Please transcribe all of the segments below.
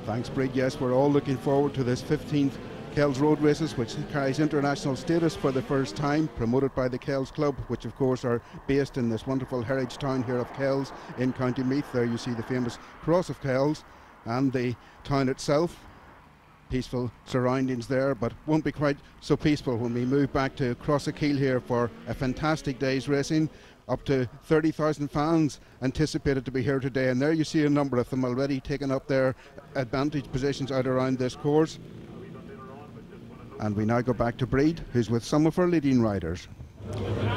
Thanks, Breed. Yes, we're all looking forward to this 15th Kells Road Races, which carries international status for the first time, promoted by the Kells Club, which of course are based in this wonderful heritage town here of Kells in County Meath. There you see the famous Cross of Kells and the town itself. Peaceful surroundings there, but won't be quite so peaceful when we move back to Crossakeel here for a fantastic day's racing. Up to 30,000 fans anticipated to be here today, and there you see a number of them already taking up their advantage positions out around this course. And we now go back to Breed, who's with some of our leading riders.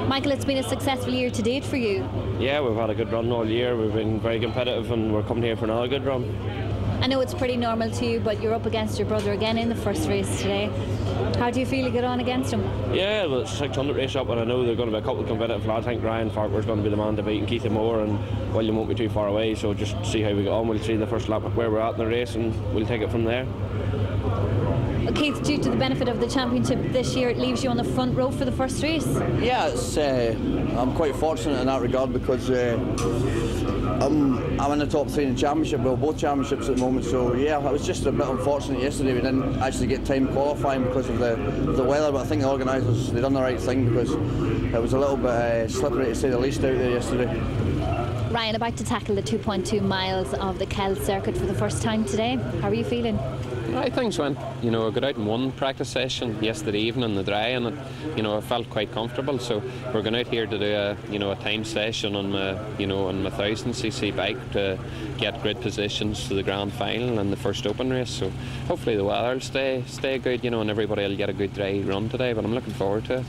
Michael, it's been a successful year to date for you. Yeah, we've had a good run all year. We've been very competitive and we're coming here for another good run. I know it's pretty normal to you, but you're up against your brother again in the first race today. How do you feel you get on against him? Yeah, well, it's a 600 race up, and I know they're going to be a couple of competitive lads. I think Ryan Farquhar's going to be the man to beat, and Keith Moore, and William won't be too far away, so just see how we get on. We'll see the first lap where we're at in the race, and we'll take it from there. Keith, due to the benefit of the championship this year, it leaves you on the front row for the first race. Yeah, I'm quite fortunate in that regard because I'm in the top three in the championship, well, both championships at the moment. So yeah, I was just a bit unfortunate yesterday. We didn't actually get time qualifying because of the weather, but I think the organisers, they done the right thing because it was a little bit slippery to say the least out there yesterday. Ryan, about to tackle the 2.2 miles of the Kells circuit for the first time today. How are you feeling? I things went, I got out in one practice session yesterday evening in the dry, and I felt quite comfortable. So we're going out here to do a time session on my 1000cc bike to get grid positions to the grand final and the first open race. So hopefully the weather will stay good, and everybody will get a good dry run today. But I'm looking forward to it.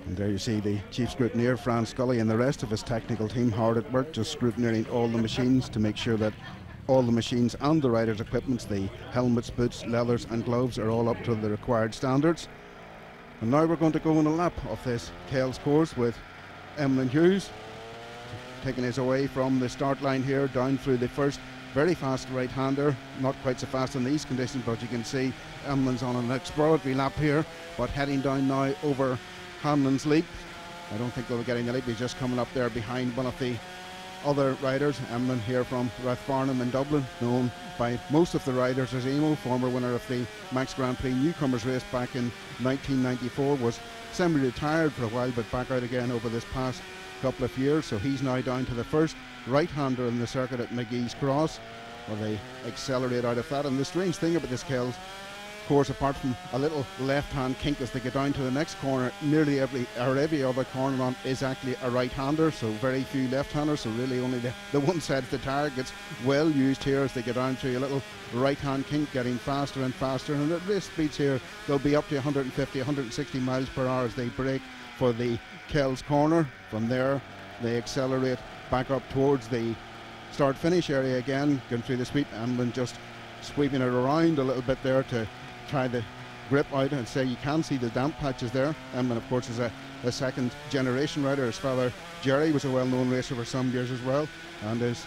And there you see the chief scrutineer, Fran Scully, and the rest of his technical team hard at work, just scrutineering all the machines to make sure that all the machines and the riders' equipments, the helmets, boots, leathers and gloves, are all up to the required standards. And now we're going to go on a lap of this Kells course with Emlyn Hughes taking his away from the start line here down through the first very fast right-hander. Not quite so fast in these conditions, but you can see Emlyn's on an exploratory lap here, but heading down now over Hanlon's Leap. I don't think they'll be getting the leap. He's just coming up there behind one of the other riders. Emlyn here from Rathfarnham in Dublin, known by most of the riders as Emo, former winner of the Max Grand Prix Newcomers race back in 1994, was semi-retired for a while but back out again over this past couple of years. So he's now down to the first right-hander in the circuit at McGee's Cross, where they accelerate out of that. And the strange thing about this Kells course, apart from a little left-hand kink as they get down to the next corner, nearly every other corner on is actually a right-hander, so very few left-handers, so really only the one side of the tire gets well used here as they get down to a little right-hand kink, getting faster and faster. And at race speeds here, they'll be up to 150, 160 miles per hour as they brake for the Kells corner. From there, they accelerate back up towards the start-finish area again, going through the sweep, and just sweeping it around a little bit there to try the grip out, and say you can see the damp patches there. Emlyn, of course, is a second generation rider. His father Jerry was a well-known racer for some years as well, and his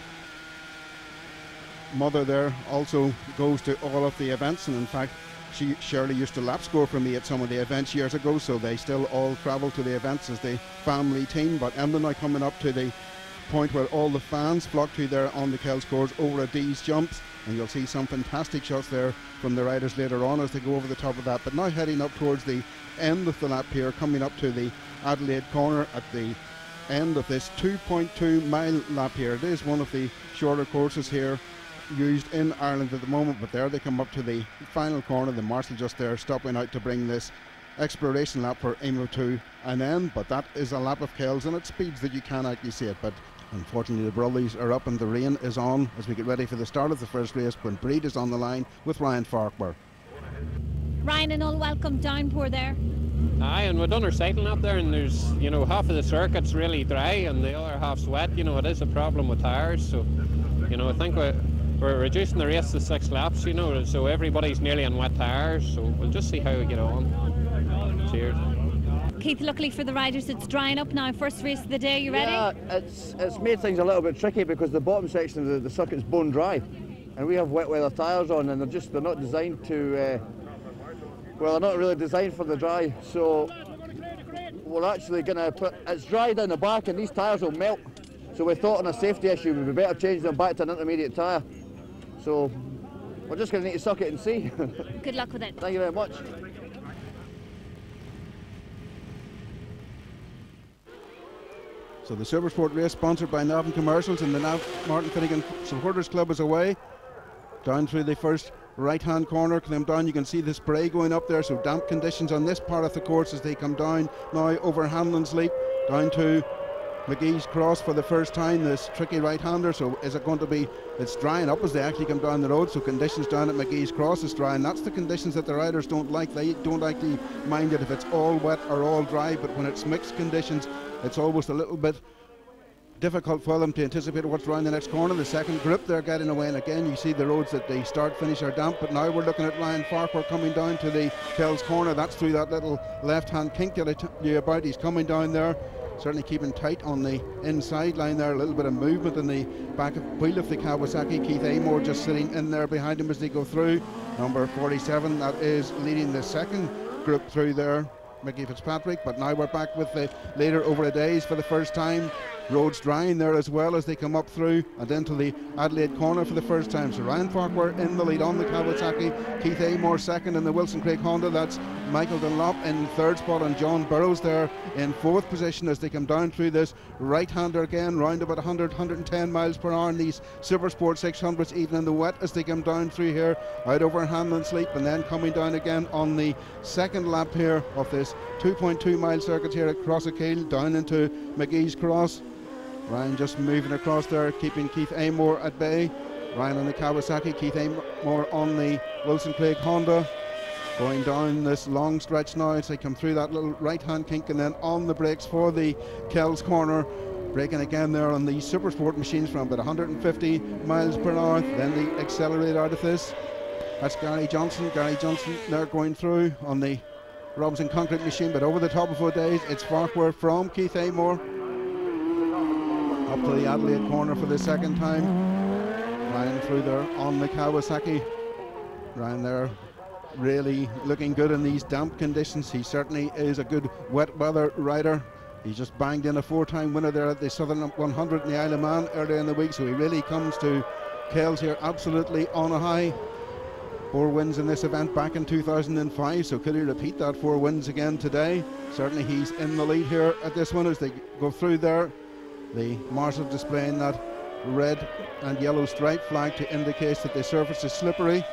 mother there also goes to all of the events, and in fact Shirley used to lap score for me at some of the events years ago, so they still all travel to the events as the family team. But Emlyn now coming up to the point where all the fans flock to there on the Kells course over at these jumps, and you'll see some fantastic shots there from the riders later on as they go over the top of that. But now heading up towards the end of the lap here, coming up to the Adelaide corner at the end of this 2.2 mile lap here. It is one of the shorter courses here used in Ireland at the moment, but there they come up to the final corner. The marshal just there stopping out to bring this exploration lap for Emo to an end, but that is a lap of Kells, and at speeds that you can actually see it. But unfortunately the brollies are up and the rain is on as we get ready for the start of the first race, when Breed is on the line with Ryan Farquhar. Ryan, an unwelcome downpour there. Aye, and we've done our cycling up there, and there's half of the circuit's really dry and the other half's wet. It is a problem with tyres, so I think we're reducing the race to 6 laps, so everybody's nearly on wet tyres, so we'll just see how we get on. Cheers. Keith, luckily for the riders, it's drying up now. First race of the day, you ready? Yeah, it's made things a little bit tricky because the bottom section of the circuit's bone dry, and we have wet weather tyres on, and they're not designed to, they're not really designed for the dry, so we're actually going to it's dry down the back and these tyres will melt, so we thought on a safety issue we'd be better changing them back to an intermediate tyre. So we're just going to need to suck it and see. Good luck with it. Thank you very much. So the Supersport race sponsored by Navan Commercials and the Martin Finnegan Supporters Club is away. Down through the first right-hand corner, come down, you can see the spray going up there, so damp conditions on this part of the course as they come down now over Hanlon's Leap, down to McGee's Cross for the first time, this tricky right-hander. So is it going to be, it's drying up as they actually come down the road, so conditions down at McGee's Cross is dry, and that's the conditions that the riders don't like. They don't like to mind it if it's all wet or all dry, but when it's mixed conditions, it's almost a little bit difficult for them to anticipate what's around the next corner. The second group they're getting away, and again you see the roads that they start finish are damp, but now we're looking at Ryan Farquhar coming down to the Kells corner. That's through that little left hand kink that I told you about. He's coming down there, certainly keeping tight on the inside line there. A little bit of movement in the back of wheel of the Kawasaki. Keith Amor just sitting in there behind him as they go through. Number 47, that is leading the second group through there, Mickey Fitzpatrick. But now we're back with the leader over the days for the first time. Roads drying there as well as they come up through and into the Adelaide corner for the first time. So Ryan Farquhar in the lead on the Kawasaki, Keith Amor second in the Wilson Craig Honda. That's Michael Dunlop in third spot, and John Burrows there in fourth position as they come down through this right-hander again, round about 100-110 miles per hour in these Supersport 600s, even in the wet as they come down through here out over Hanlon's Leap, and then coming down again on the second lap here of this 2.2 mile circuit here at Crossakeel down into McGee's Cross. Ryan just moving across there, keeping Keith Amor at bay. Ryan on the Kawasaki, Keith Amor on the Wilson Craig Honda. Going down this long stretch now as they come through that little right-hand kink, and then on the brakes for the Kells corner. Braking again there on the Supersport machines from about 150 miles per hour. Then they accelerate out of this. That's Gary Johnson. Gary Johnson there going through on the Robinson Concrete machine, but over the top of O'Days, it's Farquhar from Keith Amor. Up to the Adelaide corner for the second time. Ryan through there on the Kawasaki. Ryan there really looking good in these damp conditions. He certainly is a good wet weather rider. He's just banged in a four-time winner there at the Southern 100 in the Isle of Man earlier in the week, so he really comes to Kells here absolutely on a high. 4 wins in this event back in 2005, so could he repeat that 4 wins again today? Certainly he's in the lead here at this one as they go through there. The marshal displaying that red and yellow stripe flag to indicate that the surface is slippery.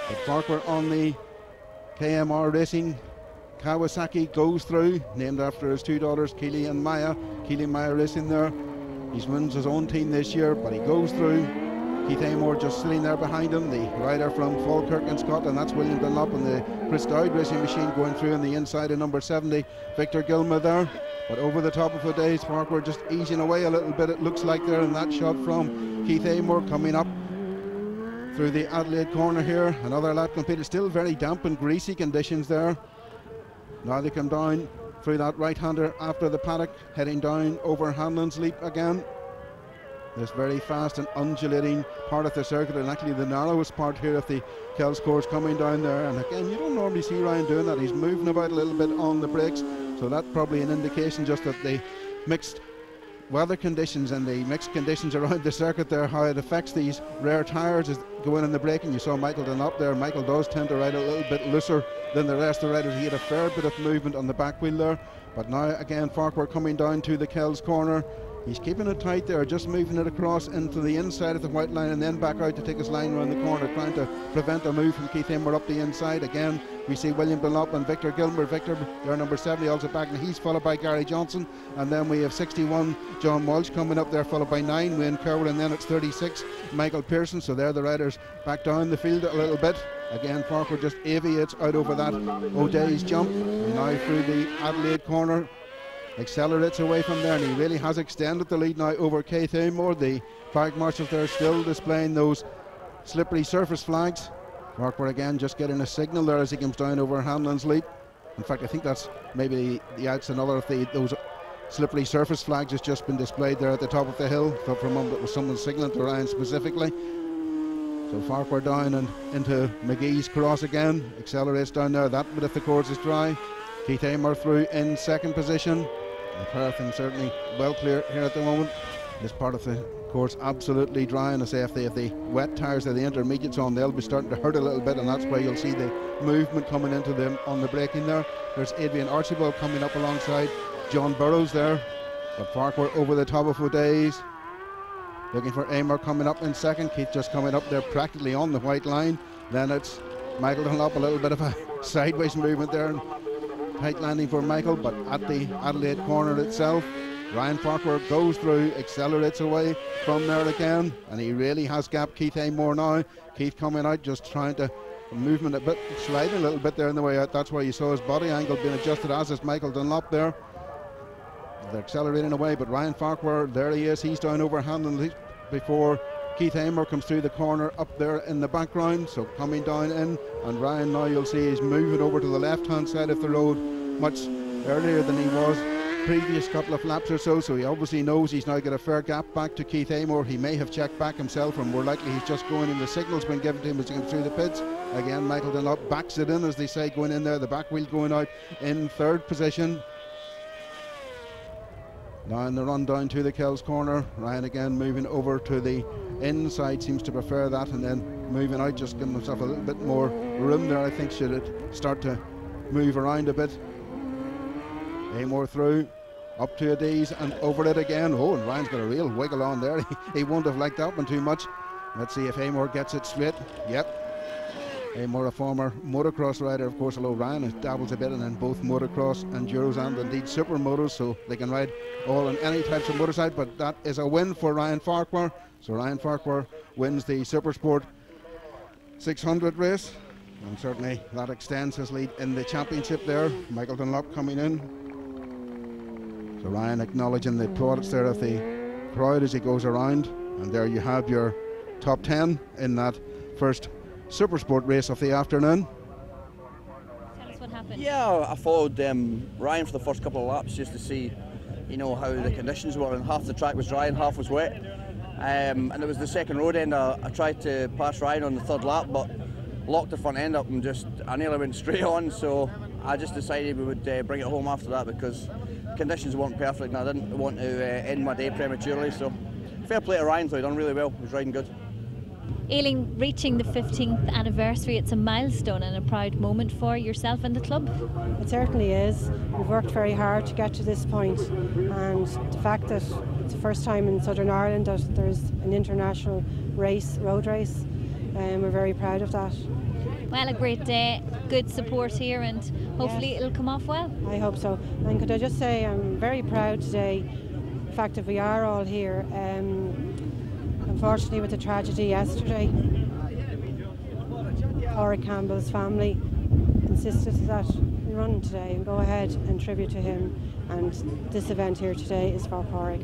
But Farquhar on the KMR Racing Kawasaki goes through, named after his 2 daughters Keely and Maya. Keely and Maya racing there. He wins his own team this year, but he goes through. Keith Amor just sitting there behind him, the rider from Falkirk in Scotland. That's William Dunlop and the Chris Dowd racing machine going through on the inside of number 70, Victor Gilma there. But over the top of O'Days, Farquhar just easing away a little bit, it looks like there in that shot from Keith Amor coming up through the Adelaide corner here. Another lap completed, still very damp and greasy conditions there. Now they come down through that right-hander after the paddock, heading down over Hanlon's Leap again. This very fast and undulating part of the circuit, and actually the narrowest part here of the Kells course coming down there. And again, you don't normally see Ryan doing that. He's moving about a little bit on the brakes, so that's probably an indication just that the mixed weather conditions and the mixed conditions around the circuit there, how it affects these rare tyres as go in the braking. You saw Michael Dunlop there. Michael does tend to ride a little bit looser than the rest of the riders. He had a fair bit of movement on the back wheel there. But now again, Farquhar coming down to the Kells corner. He's keeping it tight there, just moving it across into the inside of the white line and then back out to take his line around the corner, trying to prevent a move from Keith Amor up the inside. Again, we see William Dunlop and Victor Gilmer. Victor, their number 70, also back, and he's followed by Gary Johnson. And then we have 61, John Walsh, coming up there, followed by 9, Wayne Kerwin, and then it's 36, Michael Pearson. So they're the riders back down the field a little bit. Again, Farquhar just aviates out over that O'Days jump, and now through the Adelaide corner. Accelerates away from there, and he really has extended the lead now over Keith Amor. The flag marshals there still displaying those slippery surface flags. Farquhar again just getting a signal there as he comes down over Hanlon's Leap. In fact, I think that's maybe that's another of those slippery surface flags has just been displayed there at the top of the hill. Thought for a moment it was someone signaling to Ryan specifically. So Farquhar down and into McGee's Cross again, accelerates down there. That bit of the course is dry. Keith Amor through in second position. The paraffin certainly well clear here at the moment. This part of the course, absolutely dry, and I say if they have the wet tyres of the intermediates on, they'll be starting to hurt a little bit, and that's why you'll see the movement coming into them on the braking there. There's Adrian Archibald coming up alongside John Burrows there, but Farquhar over the top of O'Days, looking for Amor coming up in second. Keith just coming up there practically on the white line. Then it's Michael Dunlop, a little bit of a sideways movement there, and tight landing for Michael, but at the Adelaide corner itself, Ryan Farquhar goes through, accelerates away from there again, and he really has gapped Keith Amor now. Keith coming out, just trying to movement a bit, sliding a little bit there in the way out. That's why you saw his body angle being adjusted, as is Michael Dunlop there. They're accelerating away, but Ryan Farquhar, there he is, he's down over Handley before Keith Amor comes through the corner up there in the background. So coming down in, and Ryan now you'll see he's moving over to the left hand side of the road much earlier than he was previous couple of laps or so, so he obviously knows he's now got a fair gap back to Keith Amor. He may have checked back himself, or more likely he's just going in. The signal's been given to him as he comes through the pits. Again, Michael Dunlop backs it in, as they say, going in there, the back wheel going out in third position. Now in the run down to the Kells corner, Ryan again moving over to the inside, seems to prefer that, and then moving out, just giving himself a little bit more room there, I think, should it start to move around a bit. Amor through, up to O'Days and over it again. Oh, and Ryan's got a real wiggle on there. He won't have liked that one too much. Let's see if Amor gets it straight. Yep. Amor, a former motocross rider, of course, although Ryan dabbles a bit in both motocross, enduros, and indeed supermotos, so they can ride all in any types of motorcycle. But that is a win for Ryan Farquhar. So Ryan Farquhar wins the Supersport 600 race, and certainly that extends his lead in the championship there. Michael Dunlop coming in. So Ryan acknowledging the plaudits there of the crowd as he goes around, and there you have your top 10 in that first Supersport race of the afternoon. Tell us what happened. Yeah, I followed Ryan for the first couple of laps just to see, you know, how the conditions were, and half the track was dry and half was wet. And it was the second road end. I tried to pass Ryan on the third lap, but locked the front end up and I nearly went straight on. So I just decided we would bring it home after that, because conditions weren't perfect and I didn't want to end my day prematurely. So fair play to Ryan, though, he done really well. He was riding good. Ailing, reaching the 15th anniversary, it's a milestone and a proud moment for yourself and the club. It certainly is. We've worked very hard to get to this point, and the fact that it's the first time in Southern Ireland that there's an international race, road race, we're very proud of that. Well, a great day, good support here, and hopefully it'll come off well. I hope so. And could I just say I'm very proud today, the fact that we are all here. Unfortunately, with the tragedy yesterday, Pádraig Campbell's family insisted that we run today and go ahead and tribute to him, and this event here today is for Pádraig.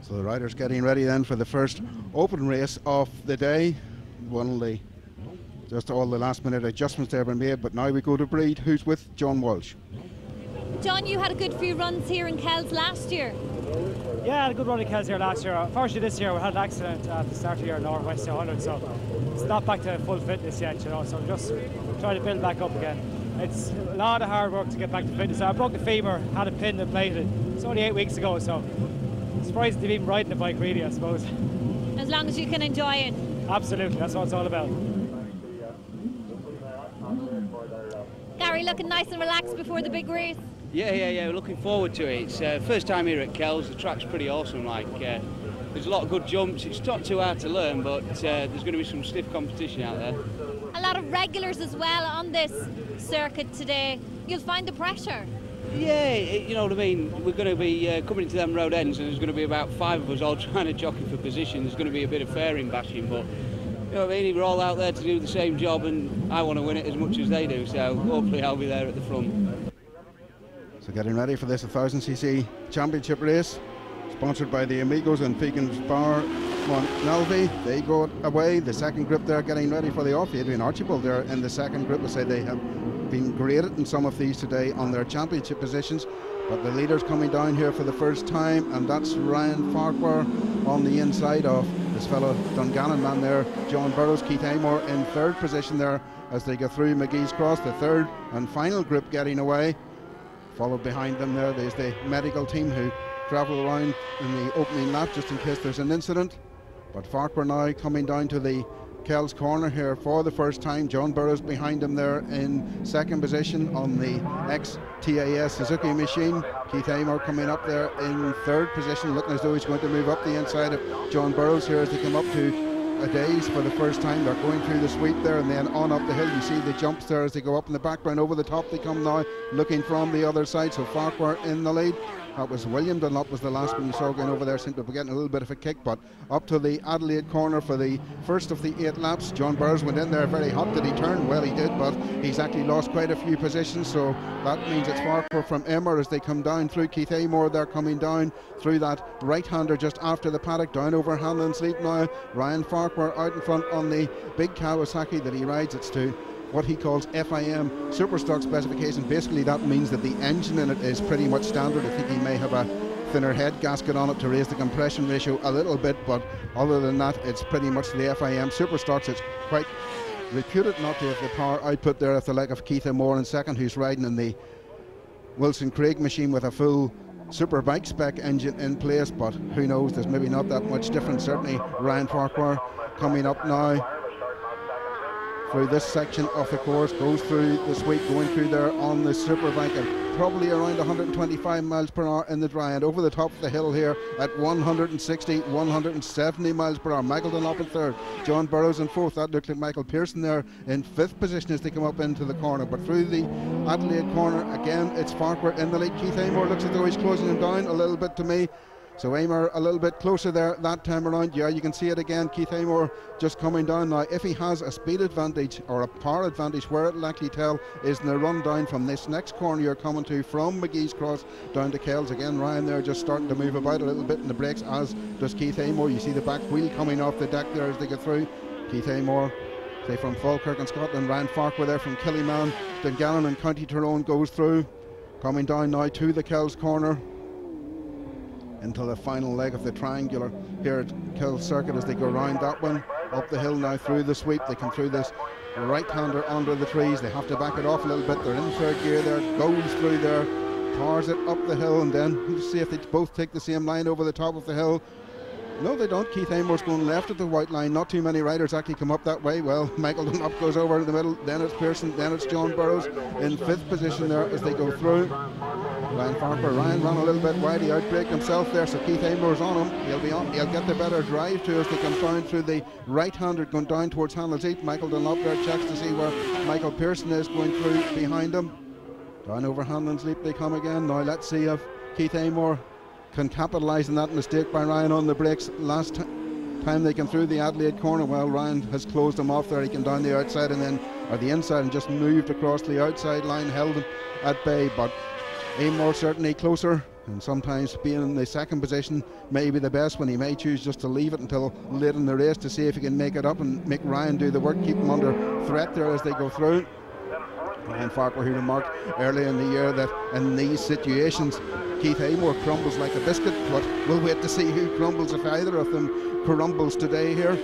So the riders getting ready then for the first open race of the day. Just all the last minute adjustments there have been made, but now we go to Breed, who's with John Walsh. John, you had a good few runs here in Kells last year. Yeah, I had a good run in Kells here last year. Unfortunately this year we had an accident at the start of the year in Northwest 200, so it's not back to full fitness yet, you know, so I'm just trying to build back up again. It's a lot of hard work to get back to fitness. I broke the femur, had a pin and plated. It's only 8 weeks ago, so I'm surprised to be even riding the bike really, I suppose. As long as you can enjoy it. Absolutely, that's what it's all about. Gary, looking nice and relaxed before the big race. Yeah, we're looking forward to it. It's first time here at Kells. The track's pretty awesome. There's a lot of good jumps. It's not too hard to learn, but there's going to be some stiff competition out there. A lot of regulars as well on this circuit today. You'll find the pressure. Yeah, you know what I mean. We're going to be coming into them road ends, and there's going to be about 5 of us all trying to jockey for position. There's going to be a bit of fairing bashing, but you know what I mean. We're all out there to do the same job, and I want to win it as much as they do. So hopefully I'll be there at the front. So getting ready for this 1000cc championship race, sponsored by the Amigos and Pegans Bar Monalvi. They go away. The second group there getting ready for the off. Adrian Archibald there in the second group. I say they have been graded in some of these today on their championship positions, but the leaders coming down here for the first time, and that's Ryan Farquhar on the inside of this fellow Dungannon man there, John Burrows. Keith Amor in third position there as they go through McGee's Cross. The third and final group getting away. Followed behind them there's the medical team who travel around in the opening lap just in case there's an incident. But Farquhar now coming down to the Kells corner here for the first time. John Burrows behind him there in second position on the ex-TAS Suzuki machine. Keith Amor coming up there in third position, looking as though he's going to move up the inside of John Burrows here as they come up to a days for the first time. They're going through the sweep there and then on up the hill. You see the jumps there as they go up in the background. Over the top they come now, looking from the other side. So Farquhar in the lead. That was William Dunlop was the last one you saw going over there. Seemed to be getting a little bit of a kick, but up to the Adelaide corner for the first of the 8 laps. John Burrows went in there very hot. Did he turn? Well, he did, but he's actually lost quite a few positions, so that means it's Farquhar from Emmer as they come down through. Keith Amor there coming down through that right-hander just after the paddock, down over Hanlon's Leap now. Ryan Farquhar out in front on the big Kawasaki that he rides. It's to what he calls FIM Superstock specification. Basically that means that the engine in it is pretty much standard. I think he may have a thinner head gasket on it to raise the compression ratio a little bit, but other than that it's pretty much the FIM Superstocks. It's quite reputed not to have the power output there of the like of Keith Amor in second, who's riding in the Wilson Craig machine with a full Superbike spec engine in place, but who knows, there's maybe not that much difference. Certainly Ryan Farquhar coming up now through this section of the course, goes through the sweep, going through there on the Superbike at probably around 125 miles per hour in the dry, and over the top of the hill here at 160, 170 miles per hour. Michael Dunlop in third, John Burrows in fourth. That looked like Michael Pearson there in fifth position as they come up into the corner. But through the Adelaide corner again, it's Farquhar in the lead. Keith Amor looks as though he's closing him down a little bit to me. So Amor a little bit closer there that time around. Yeah, you can see it again. Keith Amor just coming down now. If he has a speed advantage or a power advantage, where it'll likely tell is in the run down from this next corner you're coming to from McGee's Cross down to Kells. Again, Ryan there just starting to move about a little bit in the brakes, as does Keith Amor. You see the back wheel coming off the deck there as they get through. Keith Amor, say from Falkirk in Scotland. Ryan Farquhar there from Killyman. Dungannon and County Tyrone goes through. Coming down now to the Kells corner, into the final leg of the triangular here at Kells Circuit as they go around that one. Up the hill now through the sweep. They come through this right-hander under the trees. They have to back it off a little bit. They're in third gear there, goes through there, powers it up the hill, and then we'll see if they both take the same line over the top of the hill. No, they don't. Keith Amor's going left at the white line. Not too many riders actually come up that way. Well, Michael Dunlop goes over in the middle, then it's Pearson, then it's John Burrows in fifth position there as they go through. Ryan Farquhar, Ryan ran a little bit wide, he outbraked himself there, so Keith Amor's on him. He'll get the better drive to as they come down through the right-hander, going down towards Hanlon's Leap. Michael Dunlop there checks to see where Michael Pearson is going through behind him. Down over Hanlon's Leap they come again. Now let's see if Keith Amor can capitalise on that mistake by Ryan on the brakes last time they came through the Adelaide corner. Well, Ryan has closed him off there. He came down the outside and then, or the inside, and just moved across the outside line, held him at bay. But Amor certainly closer, and sometimes being in the second position may be the best when he may choose just to leave it until late in the race to see if he can make it up and make Ryan do the work, keep him under threat there as they go through. Ryan Farquhar, who remarked earlier in the year that in these situations Keith Amor crumbles like a biscuit, but we'll wait to see who crumbles, if either of them crumbles today here.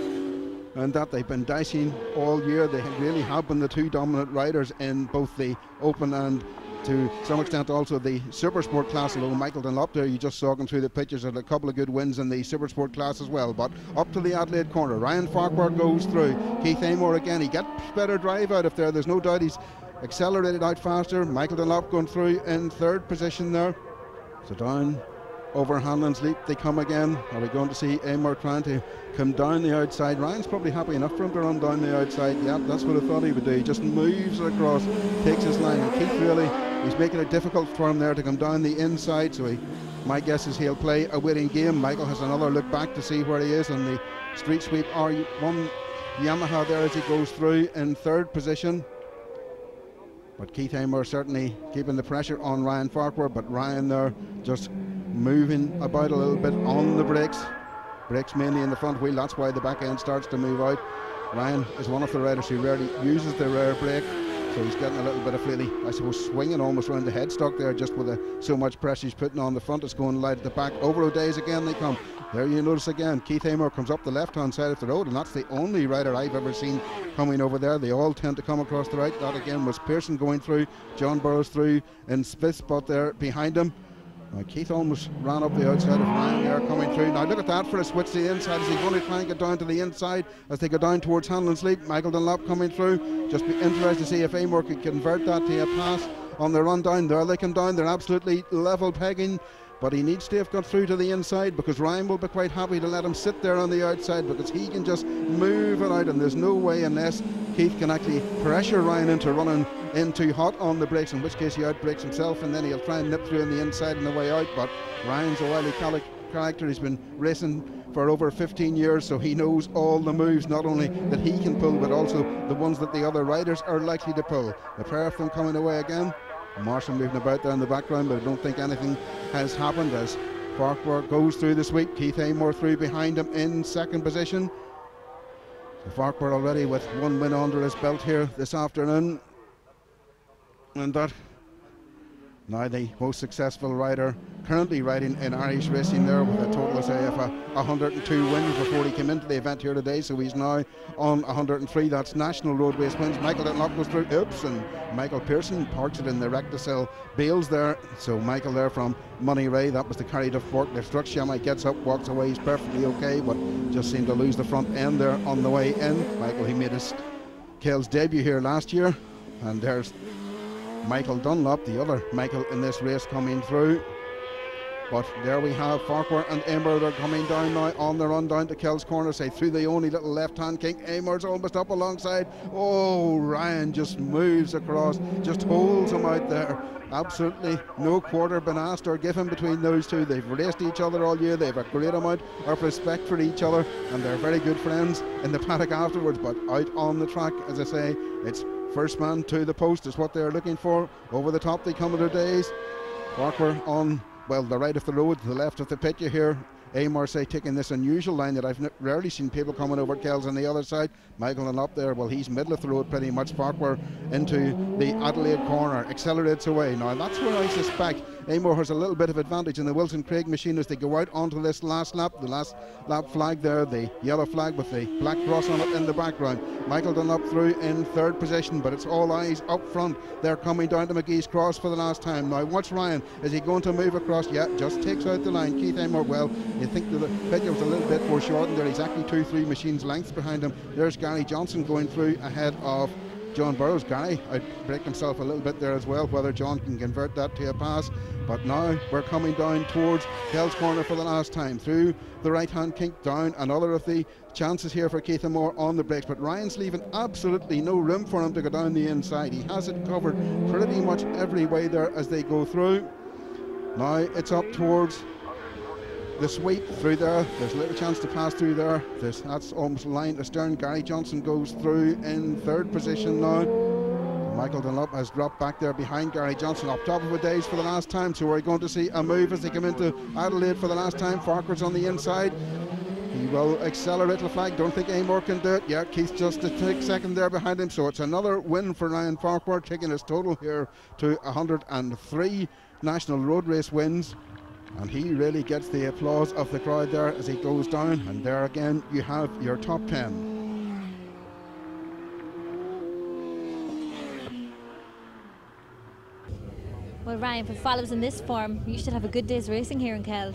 And that they've been dicing all year. They really have been the two dominant riders in both the Open and to some extent also the Supersport class, although Michael Dunlop there, you just saw him through the pictures, had a couple of good wins in the Supersport class as well. But up to the Adelaide corner, Ryan Farquhar goes through. Keith Amor again, he gets better drive out of there, there's no doubt. He's accelerated out faster. Michael Dunlop going through in third position there. So down over Hanlon's Leap they come again. Are we going to see Amor trying to come down the outside? Ryan's probably happy enough for him to run down the outside. Yeah, that's what I thought he would do. He just moves it across, takes his line, and Keith really, he's making it difficult for him there to come down the inside. So my guess is he'll play a waiting game. Michael has another look back to see where he is on the Street Sweep R1 Yamaha there as he goes through in third position. But Keith Amor certainly keeping the pressure on Ryan Farquhar, but Ryan there just moving about a little bit on the brakes. Brakes mainly in the front wheel, that's why the back end starts to move out. Ryan is one of the riders who rarely uses the rear brake, so he's getting a little bit of flaily, I suppose, swinging almost around the headstock there, just with so much pressure he's putting on the front. It's going light at the back. Over O'Days again they come. There you notice again, Keith Amor comes up the left-hand side of the road, and that's the only rider I've ever seen coming over there. They all tend to come across the right. That again was Pearson going through, John Burrows through in fifth spot there behind him. Keith almost ran up the outside of Ryan there coming through. Now look at that for a switch to the inside. Is he going to try and get down to the inside as they go down towards Hanlon Sleep? Michael Dunlop coming through. Just be interested to see if Amor could convert that to a pass on the run down. There they come down. They're absolutely level pegging. But he needs to have got through to the inside, because Ryan will be quite happy to let him sit there on the outside, because he can just move it out, and there's no way unless Keith can actually pressure Ryan into running in too hot on the brakes, in which case he outbrakes himself and then he'll try and nip through on the inside and the way out. But Ryan's a wily character. He's been racing for over 15 years, so he knows all the moves, not only that he can pull but also the ones that the other riders are likely to pull. The pair of them coming away again. Marshall moving about there in the background, but I don't think anything has happened as Farquhar goes through the sweep. Keith Amor through behind him in second position. So Farquhar already with one win under his belt here this afternoon, and that now the most successful rider currently riding in Irish racing there, with a total, say, of 102 wins before he came into the event here today. So he's now on 103. That's national road race wins. Michael Dunlop goes through, oops, and Michael Pearson parks it in the Recticel Bales there. So Michael there from Money Ray, that was the carried of forklift struck. Shamai gets up, walks away, he's perfectly okay, but just seemed to lose the front end there on the way in. Michael, he made his Kells debut here last year, and there's Michael Dunlop, the other Michael in this race, coming through. But there we have Farquhar and Amor. They're coming down now on the run down to Kells corner, say through the only little left hand kink. Amor's almost up alongside. Oh, Ryan just moves across, just holds him out there. Absolutely no quarter been asked or given between those two. They've raced each other all year. They've a great amount of respect for each other, and they're very good friends in the paddock afterwards. But out on the track, as I say, it's first man to the post is what they're looking for. Over the top they come in their days. Farquhar on, well, the right of the road, the left of the pit. You hear Amor say taking this unusual line that I've rarely seen people coming over Kells on the other side. Michael and up there, well, he's middle of the road pretty much. Farquhar into the Adelaide corner, accelerates away. Now that's where I suspect Amor has a little bit of advantage in the Wilson Craig machine as they go out onto this last lap. The last lap flag there, the yellow flag with the black cross on it in the background. Michael Dunlop through in third position, but it's all eyes up front. They're coming down to McGee's Cross for the last time. Now watch Ryan, is he going to move across? Yeah, just takes out the line. Keith Amor, well, you think the picture was a little bit foreshortened there. He's actually 2-3 machines lengths behind him. There's Gary Johnson going through ahead of John Burrows. Gary outbraked himself a little bit there as well, whether John can convert that to a pass. But now we're coming down towards Kells corner for the last time, through the right hand kink down. Another of the chances here for Keith Amor on the brakes, but Ryan's leaving absolutely no room for him to go down the inside. He has it covered pretty much every way there as they go through. Now it's up towards the sweep through there. There's a little chance to pass through there. That's almost line astern. Gary Johnson goes through in third position now. Michael Dunlop has dropped back there behind Gary Johnson, up top of the days for the last time. So we're going to see a move as they come into Adelaide for the last time. Farquhar's on the inside. He will accelerate the flag. Don't think Amor can do it. Yeah, Keith's just a tick second there behind him. So it's another win for Ryan Farquhar, taking his total here to 103 national road race wins. And he really gets the applause of the crowd there as he goes down. And there again you have your top 10. Well, Ryan, if it follows in this form, you should have a good day's racing here in Kells.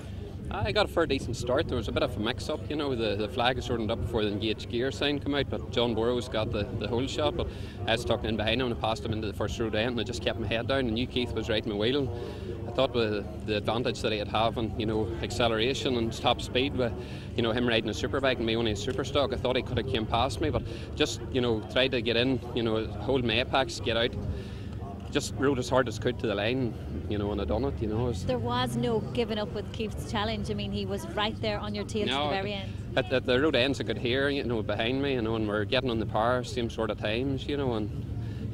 I got a fair decent start. There was a bit of a mix-up, you know. The flag was sorted up before the engaged gear sign came out, but John Burrows got the whole shot. But I was tucked in behind him and I passed him into the first road end, and I just kept my head down. And Keith was right in my wheel. I thought with the advantage that he had having, you know, acceleration and top speed, with, you know, him riding a superbike and me only a super stock, I thought he could have came past me. But just, you know, tried to get in, you know, hold my apex, get out. Just rode as hard as could to the line, you know, and I done it, you know. There was no giving up with Keith's challenge. I mean, he was right there on your tail to the very end. At the road ends I could hear, you know, behind me, you know, and we're getting on the power, same sort of times, you know, and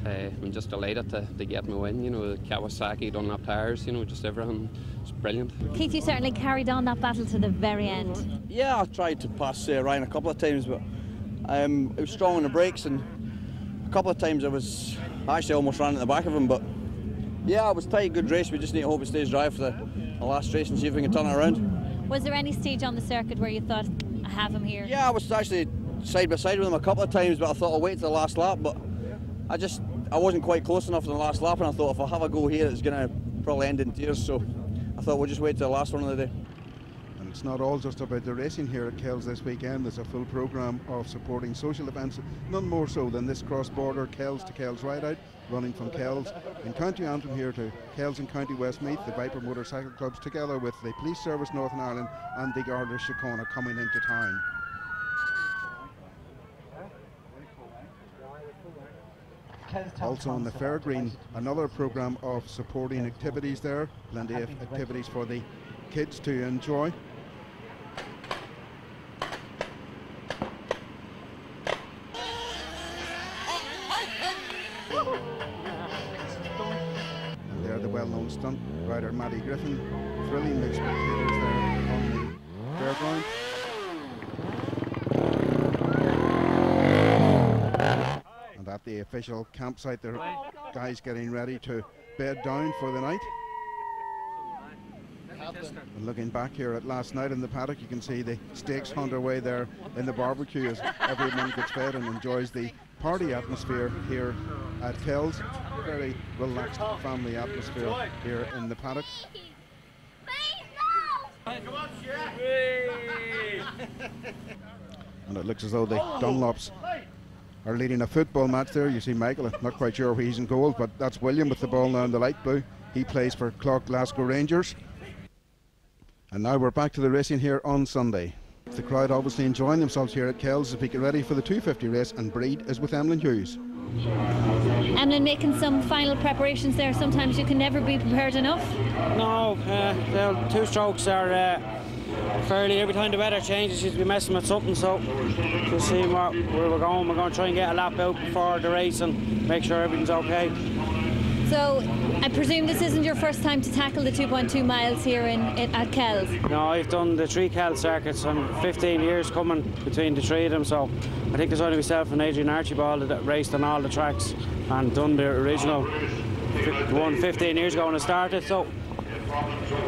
I'm just delighted to get my win, you know, the Kawasaki, Dunlop tyres, you know, just everything. It's brilliant. Keith, you certainly carried on that battle to the very end. Yeah, I tried to pass Ryan a couple of times, but I was strong on the brakes, and a couple of times I actually almost ran at the back of him. But yeah, it was tight, good race. We just need to hope it stays dry for the last race and see if we can turn it around. Was there any stage on the circuit where you thought, I have him here? Yeah, I was actually side by side with him a couple of times, but I thought I'll wait till the last lap. But I wasn't quite close enough in the last lap, and I thought if I have a go here, it's going to probably end in tears. So I thought we'll just wait till the last one of the day. And it's not all just about the racing here at Kells this weekend. There's a full programme of supporting social events, none more so than this cross-border Kells to Kells ride-out, running from Kells in County Antrim here to Kells in County Westmeath. The Viper Motorcycle Clubs, together with the Police Service Northern Ireland and the Garda Síochána, coming into town. Also on the Fairgreen, another programme of supporting activities there, plenty of activities for the kids to enjoy. And there the well-known stunt rider Matty Griffin, thrilling the spectators there on the fairground. And at the official campsite, there are guys getting ready to bed down for the night. And looking back here at last night in the paddock, you can see the stakes underway there in the barbecue as everyone gets fed and enjoys the party atmosphere here at Kells. Very relaxed family atmosphere here in the paddock. And it looks as though the Dunlops are leading a football match there. You see Michael, I'm not quite sure where he's in goal, but that's William with the ball now in the light blue. He plays for Clough Glasgow Rangers. And now we're back to the racing here on Sunday. The crowd obviously enjoying themselves here at Kells as we get ready for the 250 race, and Breed is with Emlyn Hughes. Emlyn making some final preparations there. Sometimes you can never be prepared enough. No, the 2 strokes are fairly, every time the weather changes, you'd be messing with something, so we'll see where we're going. We're going to try and get a lap out before the race and make sure everything's okay. So I presume this isn't your first time to tackle the 2.2 miles here at Kells? No, I've done the 3 Kells circuits. I'm 15 years coming between the 3 of them, so I think there's only myself and Adrian Archibald that raced on all the tracks and done the original one 15 years ago when I started. So.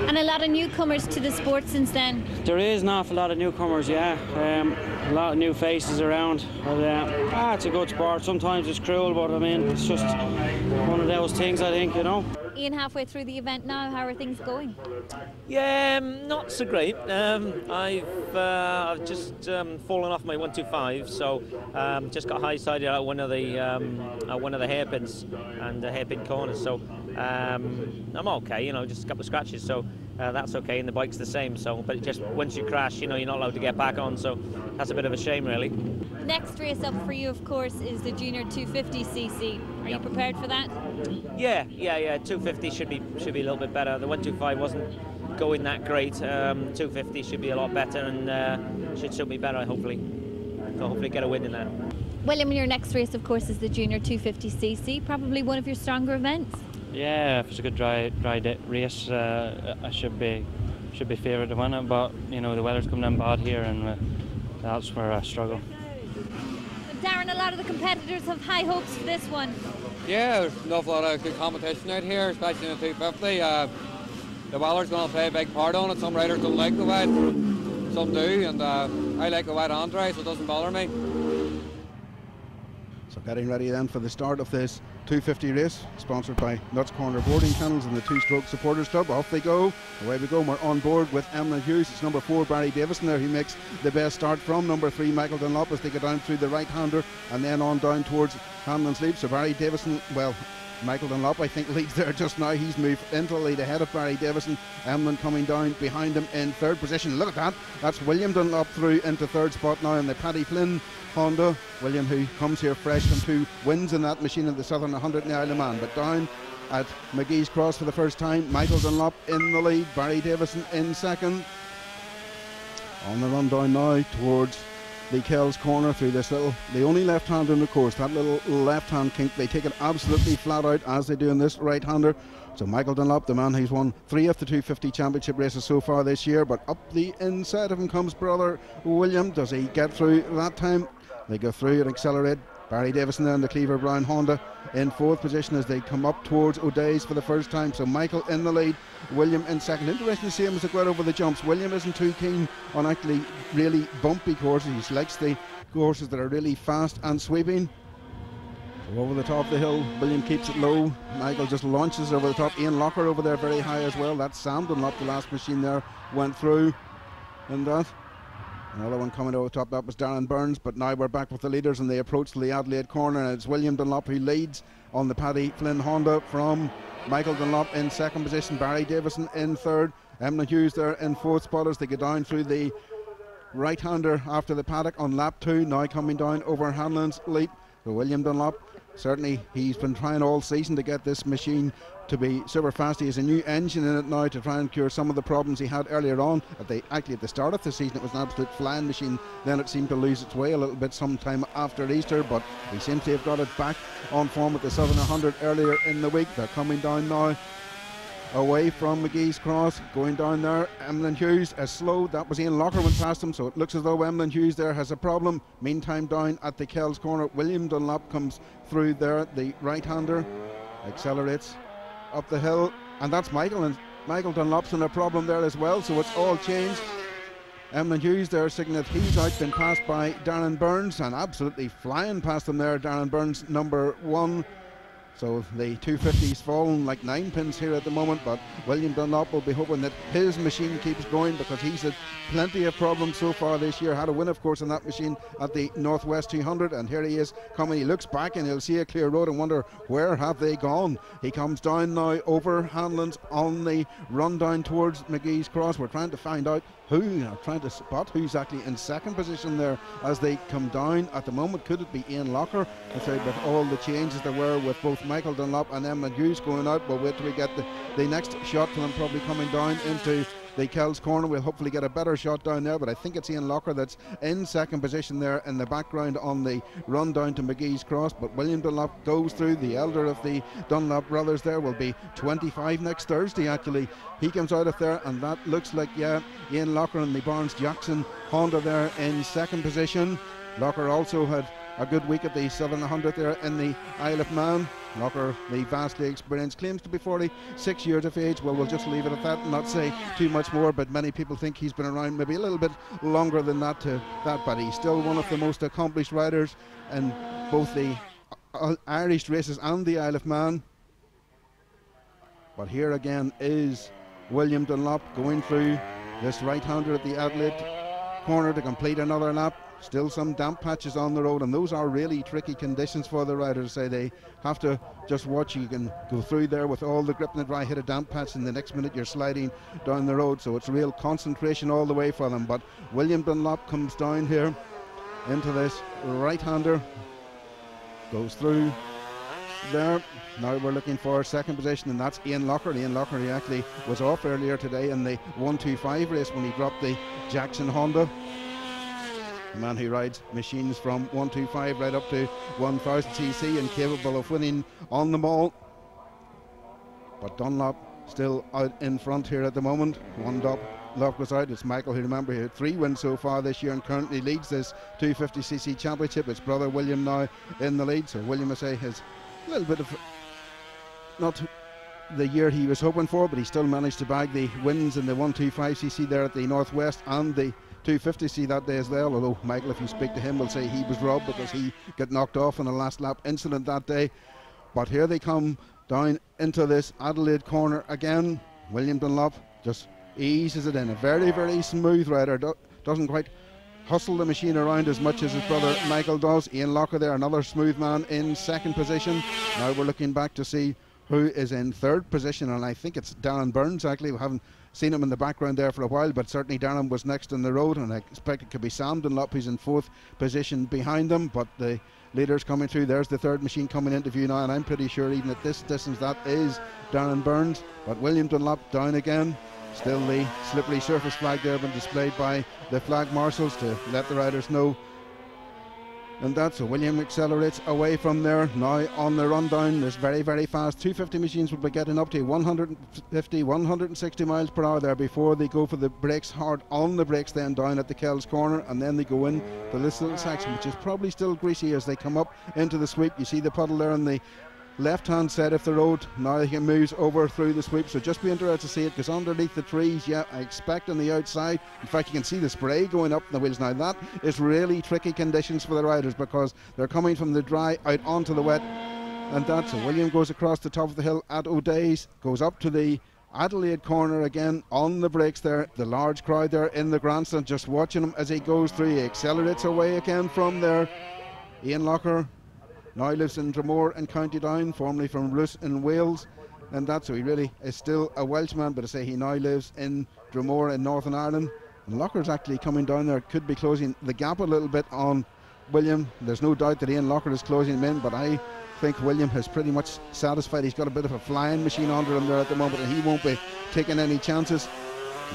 And a lot of newcomers to the sport since then? There is an awful lot of newcomers, yeah. A lot of new faces around. But, it's a good sport. Sometimes it's cruel, but I mean, it's just one of those things, I think, you know. Ian, halfway through the event now, how are things going? Yeah, not so great. I've just fallen off my 125, so just got high-sided out one of the hairpins and the hairpin corners. So I'm okay, you know, just a couple of scratches. So that's okay, and the bike's the same. So, but just once you crash, you know, you're not allowed to get back on. So that's a bit of a shame, really. Next race up for you, of course, is the Junior 250cc. Are you prepared for that? Yeah. 250 should be a little bit better. The 125 wasn't going that great. 250 should be a lot better and should suit me better, hopefully. So hopefully get a win in that. William, your next race, of course, is the Junior 250cc. Probably one of your stronger events. Yeah, if it's a good dry race, I should be favoured to win it. But you know, the weather's coming in bad here, and that's where I struggle. Darren, a lot of the competitors have high hopes for this one. Yeah, there's an awful lot of good competition out here, especially in the 250. The weather's going to play a big part on it. Some riders don't like the wet, some do, and I like the wet and dry, so it doesn't bother me. So getting ready then for the start of this 250 race, sponsored by Nuts Corner Boarding Kennels and the Two Stroke Supporters Club. Off they go. Away we go. We're on board with Emlyn Hughes. It's number 4, Barry Davison there, who makes the best start from number 3, Michael Dunlop, as they go down through the right-hander and then on down towards Hanlon's Leap. So Barry Davison, well, Michael Dunlop, I think, leads there just now. He's moved into the lead ahead of Barry Davison. Emlyn coming down behind him in 3rd position. Look at that. That's William Dunlop through into 3rd spot now in the Paddy Flynn Honda. William, who comes here fresh from 2 wins in that machine at the Southern 100 in the Isle of Man. But down at McGee's Cross for the first time, Michael Dunlop in the lead, Barry Davison in 2nd. On the run down now towards the Kells corner through this little, the only left-hander in the course, that little left-hand kink. They take it absolutely flat out as they do in this right-hander. So Michael Dunlop, the man who's won 3 of the 250 championship races so far this year, but up the inside of him comes brother William. Does he get through that time? They go through and accelerate. Barry Davison there in the Cleaver Brown Honda in 4th position as they come up towards O'Day's for the first time. So Michael in the lead, William in 2nd. Interesting to see him as they go out over the jumps. William isn't too keen on actually really bumpy courses. He likes the courses that are really fast and sweeping. Over the top of the hill, William keeps it low. Michael just launches over the top. Ian Locker over there very high as well. That's Sam Dunlop, the last machine there, went through. And that. Another one coming over the top, that was Darren Burns. But now we're back with the leaders and they approach the Adelaide corner. And it's William Dunlop who leads on the Paddy Flynn Honda from Michael Dunlop in second position. Barry Davison in third. Emlyn Hughes there in fourth spot as they go down through the right-hander after the paddock on lap 2. Now coming down over Hanlon's lead. So William Dunlop, certainly he's been trying all season to get this machine to be super fast. He has a new engine in it now to try and cure some of the problems he had earlier on. Actually at the start of the season it was an absolute flying machine. Then it seemed to lose its way a little bit sometime after Easter, but he seems to have got it back on form at the Southern 100 earlier in the week. They're coming down now away from McGee's Cross, going down there. Emlyn Hughes is slow. That was Ian Locker went past him, so it looks as though Emlyn Hughes there has a problem. Meantime, down at the Kells corner, William Dunlop comes through there, the right-hander, accelerates up the hill, and that's Michael, and Michael Dunlop's in a problem there as well, so it's all changed. Emlyn Hughes there signaling that he's out, been passed by Darren Burns, and absolutely flying past him there, Darren Burns, number 1. So the 250's fallen like 9 pins here at the moment, but William Dunlop will be hoping that his machine keeps going because he's had plenty of problems so far this year. Had a win, of course, on that machine at the Northwest 200, and here he is coming. He looks back and he'll see a clear road and wonder where have they gone. He comes down now over Hanlon's on the run down towards McGee's Cross. We're trying to find out trying to spot who's actually in second position there as they come down. At the moment, could it be Ian Locker? With all the changes there were with both Michael Dunlop and Emlyn Hughes going out, we'll wait till we get the next shot for them probably coming down into the Kells corner. We'll hopefully get a better shot down there, but I think it's Ian Locker that's in second position there in the background on the run down to McGee's Cross. But William Dunlop goes through. The elder of the Dunlop brothers there will be 25 next Thursday actually. He comes out of there, and that looks like Ian Locker and the Barnes Jackson Honda there in second position. Locker also had a good week at the Southern 100 there in the Isle of Man. Locker, the vastly experienced, claims to be 46 years of age. Well, we'll just leave it at that and not say too much more, but many people think he's been around maybe a little bit longer than that, but he's still one of the most accomplished riders in both the Irish races and the Isle of Man. But here again is William Dunlop going through this right-hander at the Adelaide corner to complete another lap. Still some damp patches on the road, and those are really tricky conditions for the riders. Say they have to just watch. You can go through there with all the grip in the dry, hit a damp patch, and the next minute you're sliding down the road, so it's real concentration all the way for them. But William Dunlop comes down here into this right-hander, goes through there. Now we're looking for second position, and that's Ian Locker. Ian Locker, he actually was off earlier today in the 125 race when he dropped the Jackson Honda. A man who rides machines from 125 right up to 1000cc and capable of winning on them all. But Dunlop still out in front here at the moment. One Dunlop was out. It's Michael, who, remember, he had 3 wins so far this year and currently leads this 250cc championship. His brother William now in the lead. So William, I say, has a little bit of not the year he was hoping for, but he still managed to bag the wins in the 125cc there at the Northwest and the 250c that day as well, although Michael, if you speak to him, will say he was robbed because he got knocked off in a last lap incident that day. But here they come down into this Adelaide corner again. William Dunlop just eases it in. A very, very smooth rider, doesn't quite hustle the machine around as much as his brother Michael does. Ian Locker there, another smooth man in second position. Now we're looking back to see who is in third position, and I think it's Darren Burns actually. We haven't seen him in the background there for a while, but certainly Darren was next in the road, and I expect it could be Sam Dunlop who's in fourth position behind them. But the leaders coming through, there's the third machine coming into view now, and I'm pretty sure even at this distance that is Darren Burns. But William Dunlop down again. Still the slippery surface flag there been displayed by the flag marshals to let the riders know. And that's so William accelerates away from there. Now on the run down, there's very, very fast 250 machines will be getting up to 150, 160 miles per hour there before they go for the brakes, hard on the brakes then down at the Kells corner, and then they go in to this little section, which is probably still greasy as they come up into the sweep. You see the puddle there in the left-hand side of the road. Now he moves over through the sweep, so just be interested to see it, because underneath the trees, yeah, I expect on the outside, in fact you can see the spray going up the wheels. Now that is really tricky conditions for the riders, because they're coming from the dry out onto the wet, and that's so William goes across the top of the hill at O'Day's, goes up to the Adelaide corner again on the brakes there. The large crowd there in the grandstand just watching him as he goes through. He accelerates away again from there. Ian Locker now lives in Dromore in County Down, formerly from Roos in Wales, and that's so he really is still a Welshman, but I say he now lives in Dromore in Northern Ireland. And Locker's actually coming down there, could be closing the gap a little bit on William. There's no doubt that Ian Locker is closing him in, but I think William has pretty much satisfied. He's got a bit of a flying machine under him there at the moment, and he won't be taking any chances.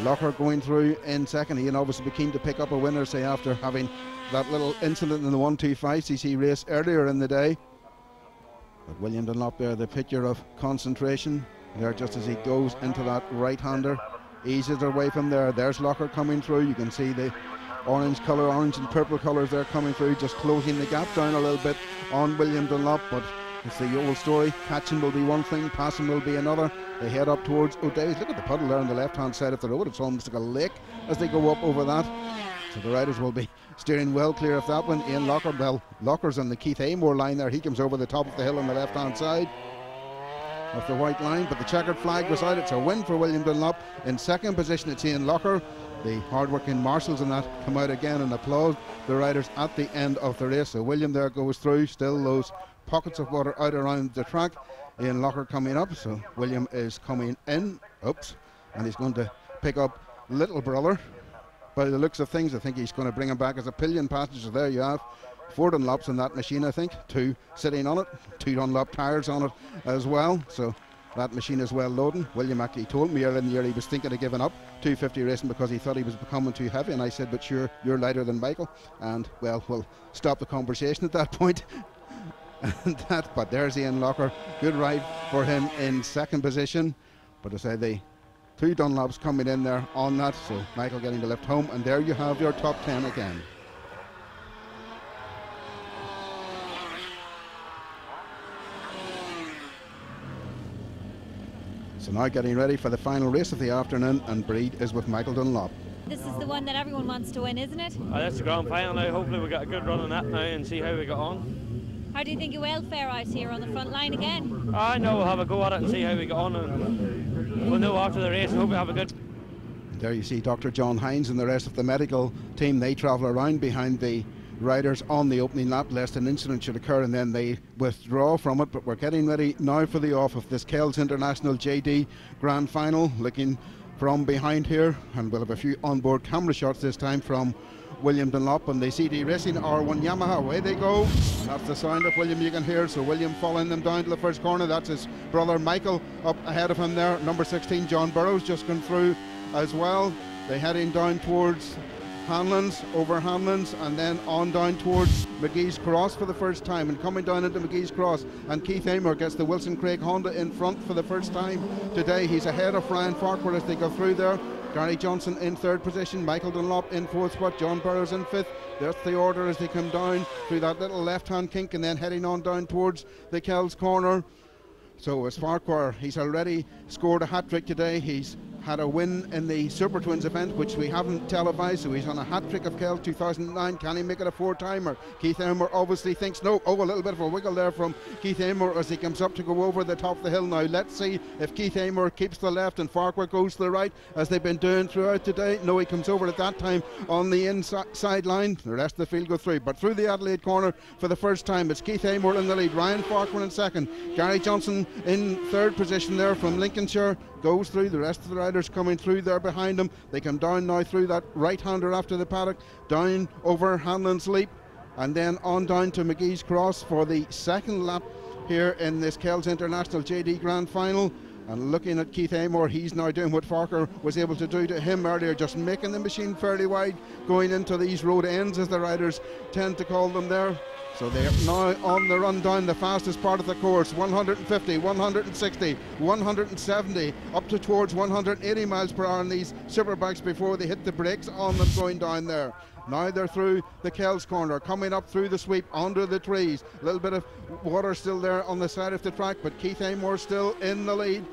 Locker going through in second. Ian obviously be keen to pick up a winner, say, after having that little incident in the 125cc race earlier in the day. But William Dunlop there, the picture of concentration there, just as he goes into that right-hander, eases away from there. There's Locker coming through. You can see the orange colour, orange and purple colours there coming through, just closing the gap down a little bit on William Dunlop. But it's the old story, catching will be one thing, passing will be another. They head up towards O'Day's. Look at the puddle there on the left-hand side of the road. It's almost like a lake as they go up over that. So the riders will be steering well clear of that one. Ian Locker, well, Locker's on the Keith Amor line there. He comes over the top of the hill on the left-hand side of the white line, but the checkered flag was out. It's a win for William Dunlop. In second position, it's Ian Locker. The hard-working marshals and that come out again and applaud the riders at the end of the race. So William there goes through, still those pockets of water out around the track. Ian Locker coming up, so William is coming in. Oops, and he's going to pick up little brother. By the looks of things, I think he's going to bring him back as a pillion passenger. There you have 4 Dunlops in that machine, I think, 2 sitting on it, 2 Dunlop tyres on it as well. So that machine is well loading. William actually told me earlier in the year he was thinking of giving up 250 racing because he thought he was becoming too heavy, and I said, but sure, you're lighter than Michael, and well, we'll stop the conversation at that point. But there's Ian Locker, good ride for him in second position. But I say the 2 Dunlops coming in there on that, so Michael getting the lift home, and there you have your top 10 again. So now getting ready for the final race of the afternoon, and Breed is with Michael Dunlop. This is the one that everyone wants to win, isn't it? Oh, that's the grand final now. Hopefully we get a good run on that now and see how we get on. How do you think you will fare out here on the front line again? I know we'll have a go at it and see how we get on, and we'll know after the race. I hope we have a good. There you see Dr. John Hines and the rest of the medical team. They travel around behind the riders on the opening lap lest an incident should occur, and then they withdraw from it. But we're getting ready now for the off of this Kells International JD Grand Final. Looking from behind here, and we'll have a few onboard camera shots this time from William Dunlop and the CD Racing R1 Yamaha. Away they go. That's the sound of William you can hear. So William following them down to the first corner. That's his brother Michael up ahead of him there. Number 16 John Burrows just gone through as well. They're heading down towards Hanlon's, over Hanlon's, and then on down towards McGee's Cross for the first time, and coming down into McGee's Cross, and Keith Amor gets the Wilson Craig Honda in front for the first time today. He's ahead of Ryan Farquhar as they go through there. Gary Johnson in third position, Michael Dunlop in fourth spot, John Burrows in fifth. That's the order as they come down through that little left-hand kink and then heading on down towards the Kells corner. So as Farquhar, he's already scored a hat-trick today. He's had a win in the Super Twins event, which we haven't televised, so he's on a hat-trick of Kells 2009. Can he make it a 4-timer? Keith Amor obviously thinks no. Oh, a little bit of a wiggle there from Keith Amor as he comes up to go over the top of the hill now. Let's see if Keith Amor keeps the left and Farquhar goes to the right, as they've been doing throughout today. No, he comes over at that time on the inside line. The rest of the field go through, but through the Adelaide corner for the first time, it's Keith Amor in the lead, Ryan Farquhar in second, Gary Johnson in third position there from Lincolnshire goes through. The rest of the riders coming through there behind him. They come down now through that right-hander after the paddock, down over Hanlon's Leap, and then on down to McGee's Cross for the second lap here in this Kells International JD Grand Final. And looking at Keith Amor, he's now doing what Farquhar was able to do to him earlier, just making the machine fairly wide, going into these road ends, as the riders tend to call them there. So they're now on the run down the fastest part of the course, 150, 160, 170, up to towards 180 miles per hour on these superbikes before they hit the brakes on them going down there. Now they're through the Kells corner, coming up through the sweep, under the trees. A little bit of water still there on the side of the track, but Keith Amor still in the lead.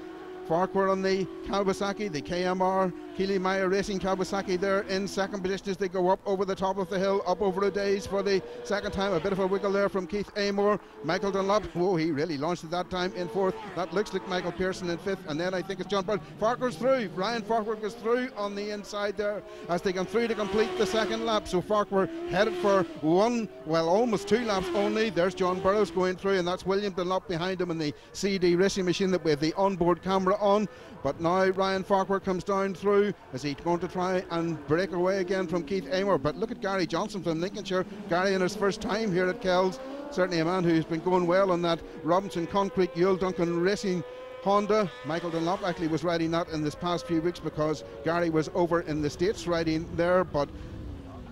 Farquhar on the Kawasaki, the KMR Keely Meyer Racing Kawasaki there in second position as they go up over the top of the hill, up over the days for the second time. A bit of a wiggle there from Keith Amor. Michael Dunlop, whoa, he really launched at that time in fourth. That looks like Michael Pearson in fifth, and then I think it's John Brown. Farquhar's through. Ryan Farquhar goes through on the inside there as they come through to complete the second lap. So Farquhar headed for one, well, almost 2 laps only. There's John Burrows going through, and that's William Dunlop behind him in the CD racing machine that with the onboard camera on. But now Ryan Farquhar comes down through as he's going to try and break away again from Keith Amor. But look at Gary Johnson from Lincolnshire. Gary in his first time here at Kells. Certainly a man who's been going well on that Robinson Concrete Yule Duncan Racing Honda. Michael Dunlop actually was riding that in this past few weeks because Gary was over in the States riding there. But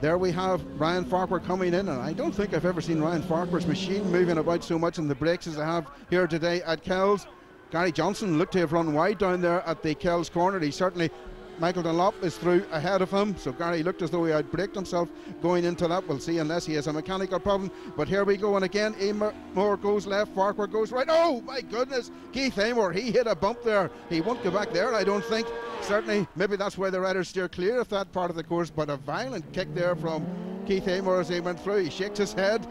there we have Ryan Farquhar coming in, and I don't think I've ever seen Ryan Farquhar's machine moving about so much in the brakes as I have here today at Kells. Gary Johnson looked to have run wide down there at the Kells corner. He certainly, Michael Dunlop is through ahead of him, so Gary looked as though he outbraked himself going into that. We'll see, unless he has a mechanical problem. But here we go, and again Amor goes left, Farquhar goes right. Oh my goodness, Keith Amor, he hit a bump there. He won't go back there, I don't think. Certainly, maybe that's why the riders steer clear of that part of the course, but a violent kick there from Keith Amor as he went through. He shakes his head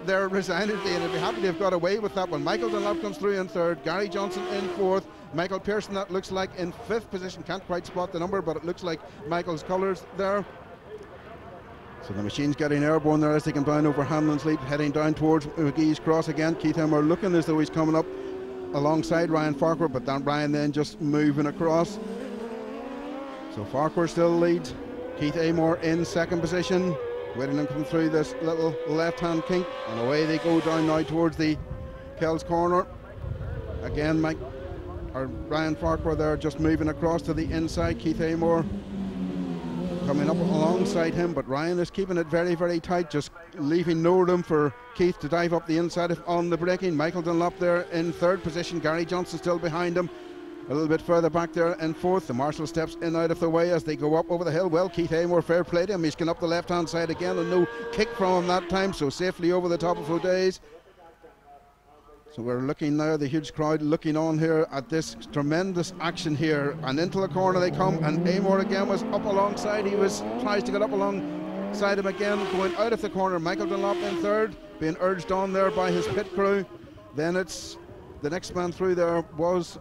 there resignedly, and he'd be happy to have got away with that one. Michael Dunlop comes through in third, Gary Johnson in fourth, Michael Pearson, that looks like, in fifth position. Can't quite spot the number, but it looks like Michael's colours there. So the machine's getting airborne there as they come down over Hanlon's Leap, heading down towards McGee's Cross again. Keith Amor looking as though he's coming up alongside Ryan Farquhar, but then Ryan then just moving across. So Farquhar still leads, Keith Amor in second position, waiting to come through this little left-hand kink, and away they go down now towards the Kells corner. Again, Ryan Farquhar there just moving across to the inside. Keith Amor coming up alongside him, but Ryan is keeping it very, very tight, just leaving no room for Keith to dive up the inside on the braking. Michael Dunlop there in third position, Gary Johnson still behind him. A little bit further back there in fourth. The marshal steps in out of the way as they go up over the hill. Well, Keith Amor, fair play to him. He's gone up the left-hand side again, and no kick from him that time, so safely over the top of O'Days. So we're looking now, the huge crowd looking on here at this tremendous action here. And into the corner they come, and Amor again was up alongside. He tries to get up alongside him again, going out of the corner. Michael Dunlop in third, being urged on there by his pit crew. Then it's the next man through there was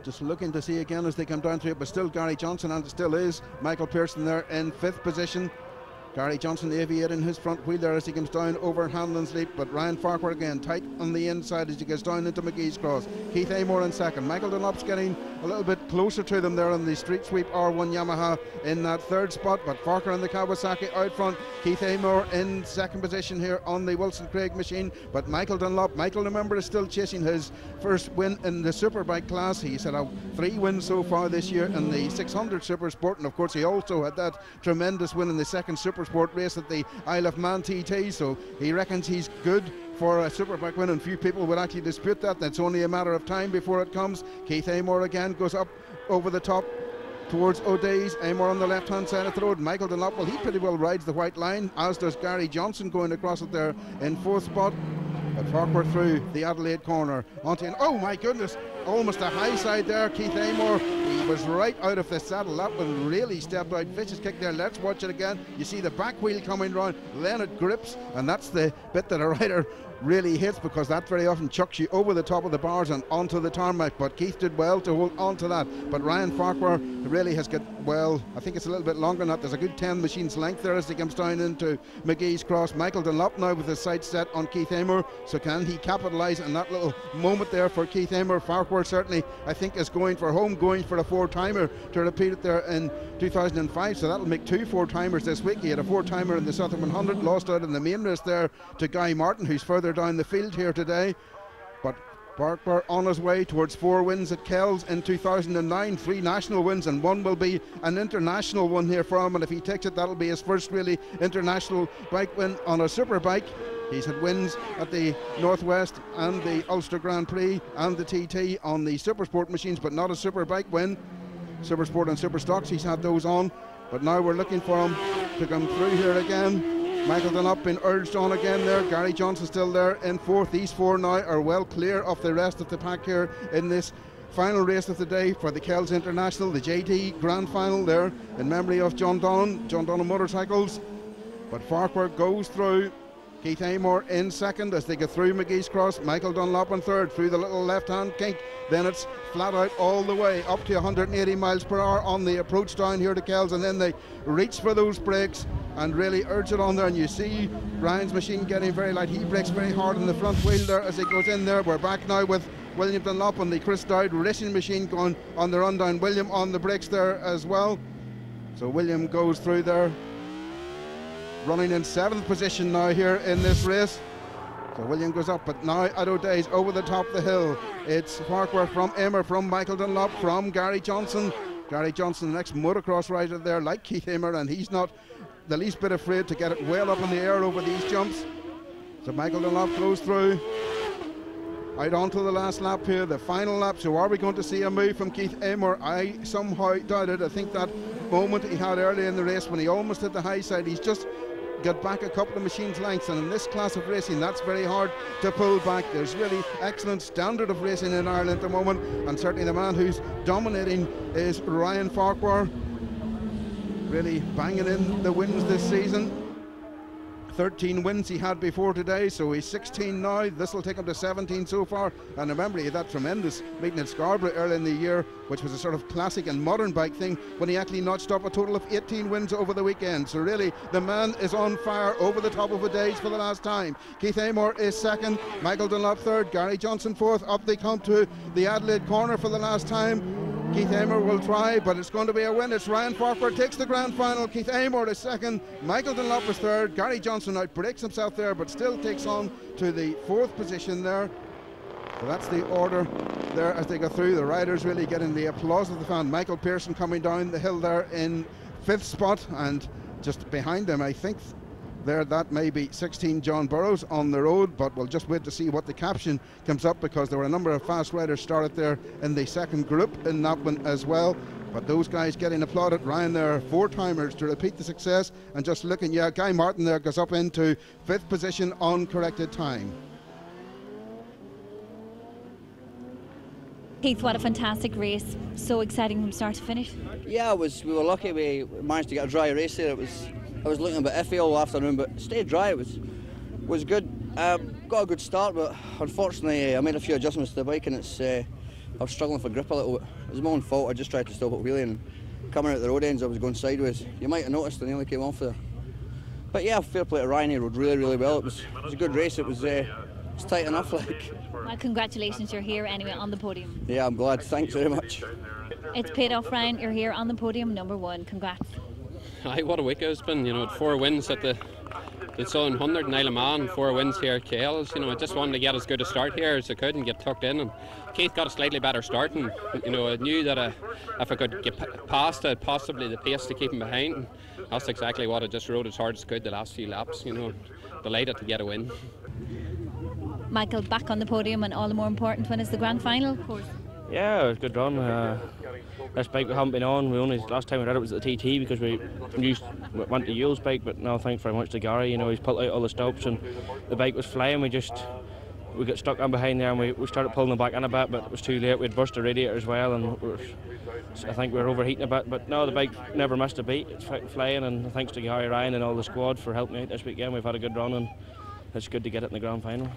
just looking to see again as they come down through it, but still Gary Johnson, and it still is Michael Pearson there in fifth position. Gary Johnson aviating his front wheel there as he comes down over Hanlon's Leap, but Ryan Farquhar again tight on the inside as he gets down into McGee's Cross. Keith Amor in second. Michael Dunlop's getting a little bit closer to them there on the Street Sweep R1 Yamaha in that third spot, but Farquhar and the Kawasaki out front. Keith Amor in second position here on the Wilson Craig machine, but Michael Dunlop, remember, is still chasing his first win in the Superbike class. He's had 3 wins so far this year in the 600 Super Sport, and of course he also had that tremendous win in the second Super Sport race at the Isle of Man TT, so he reckons he's good for a Superbike win, and few people would actually dispute that. That's only a matter of time before it comes. Keith Amor again goes up over the top towards O'Days. Amor on the left hand side of the road. Michael Dunlop, well, he pretty well rides the white line, as does Gary Johnson going across it there in fourth spot. But Farquhar through the Adelaide corner onto, oh my goodness, almost a high side there. Keith Amor, he was right out of the saddle. That one really stepped out. Vicious kick there. Let's watch it again. You see the back wheel coming round, then it grips, and that's the bit that a rider really hits, because that very often chucks you over the top of the bars and onto the tarmac. But Keith did well to hold on to that. But Ryan Farquhar really has got, well, I think it's a little bit longer than that. There's a good 10 machines length there as he comes down into McGee's Cross. Michael Dunlop now with his sights set on Keith Amor. So can he capitalise on that little moment there for Keith Amor? Farquhar certainly, I think, is going for home, going for a 4-timer to repeat it there in 2005. So that'll make 2 4-timers this week. He had a 4-timer in the Southern 100, lost out in the main race there to Guy Martin, who's further down the field here today. But Farquhar on his way towards 4 wins at Kells in 2009, 3 national wins, and 1 will be an international one here for him, and if he takes it, that'll be his first really international bike win on a superbike. He's had wins at the Northwest and the Ulster Grand Prix and the TT on the Supersport machines, but not a superbike win. Supersport and Superstocks, he's had those on, but now we're looking for him to come through here again. Michael Dunlop been urged on again there. Gary Johnson still there in 4th. These 4 now are well clear of the rest of the pack here in this final race of the day for the Kells International, the JT Grand Final there in memory of John Donnan Motorcycles. But Farquhar goes through. Keith Amor in 2nd as they get through McGee's Cross. Michael Dunlop in 3rd through the little left-hand kink. Then it's flat out all the way up to 180 miles per hour on the approach down here to Kells, and then they reach for those brakes and really urge it on there, and you see Ryan's machine getting very light. He brakes very hard in the front wheel there as he goes in there. We're back now with William Dunlop and the Chris Dowd racing machine going on the rundown. William on the brakes there as well. So William goes through there, running in 7th position now here in this race. So William goes up, but now at O'Day's over the top of the hill. It's Farquhar from Amer, from Michael Dunlop, from Gary Johnson. Gary Johnson, the next motocross rider there, like Keith Amer, and he's not the least bit afraid to get it well up in the air over these jumps. So Michael Dunlop goes through, out onto the last lap here, the final lap. So are we going to see a move from Keith Amer? I somehow doubt it. I think that moment he had early in the race when he almost hit the high side, he's just got back a couple of machines lengths, and in this class of racing that's very hard to pull back. There's really excellent standard of racing in Ireland at the moment, and certainly the man who's dominating is Ryan Farquhar, really banging in the wins this season. 13 wins he had before today, so he's 16 now. This will take him to 17 so far. And remember, he had that tremendous meeting at Scarborough early in the year, which was a sort of classic and modern bike thing, when he actually notched up a total of 18 wins over the weekend. So really, the man is on fire over the top of a days for the last time. Keith Amor is 2nd, Michael Dunlop 3rd, Gary Johnson 4th. Up they come to the Adelaide corner for the last time. Keith Amor will try, but it's going to be a win. It's Ryan Farquhar takes the grand final. Keith Amor is 2nd, Michael Dunlop is 3rd. Gary Johnson outbreaks himself there, but still takes on to the 4th position there. So that's the order there as they go through. The riders really getting the applause of the fan. Michael Pearson coming down the hill there in 5th spot, and just behind him, I think there, that may be 16 John Burrows on the road, but we'll just wait to see what the caption comes up, because there were a number of fast riders started there in the 2nd group in that one as well. But those guys getting applauded. Ryan there, 4-timers to repeat the success, and just looking, yeah, Guy Martin there goes up into 5th position on corrected time. Keith, what a fantastic race. So exciting from start to finish. Yeah, we were lucky we managed to get a dry race there. I was looking a bit iffy all afternoon, but stayed dry. It was good. Got a good start, but unfortunately I made a few adjustments to the bike, and I was struggling for grip a little bit. It was my own fault. I just tried to stop it wheeling, and coming out the road ends I was going sideways. You might have noticed I nearly came off there. But yeah, fair play to Ryan. He rode really, really well. It was a good race. It was tight enough. Well, congratulations, you're here anyway on the podium. Yeah, I'm glad. Thanks very much. It's paid off, Ryan. You're here on the podium, number 1. Congrats. Aye, what a week it's been. You know, 4 wins at the Southern 100 in Isle of Man, 4 wins here at Kells. You know, I just wanted to get as good a start here as I could and get tucked in. And Keith got a slightly better start, and you know, I knew that if I could get past it, possibly the pace to keep him behind. And that's exactly what I just rode as hard as I could the last few laps. You know, delighted to get a win. Michael, back on the podium, and all the more important when it's the grand final, of course. Yeah, it was a good run. This bike we haven't been on. Last time we did it was at the TT, because we went to Yule's bike, but now thanks very much to Gary. You know, he's pulled out all the stops and the bike was flying. We got stuck on behind there, and we started pulling the back in a bit, but it was too late. We'd burst the radiator as well, and I think we were overheating a bit. But no, the bike never missed a beat. It's flying, and thanks to Gary, Ryan and all the squad for helping me out this weekend. We've had a good run, and it's good to get it in the grand final.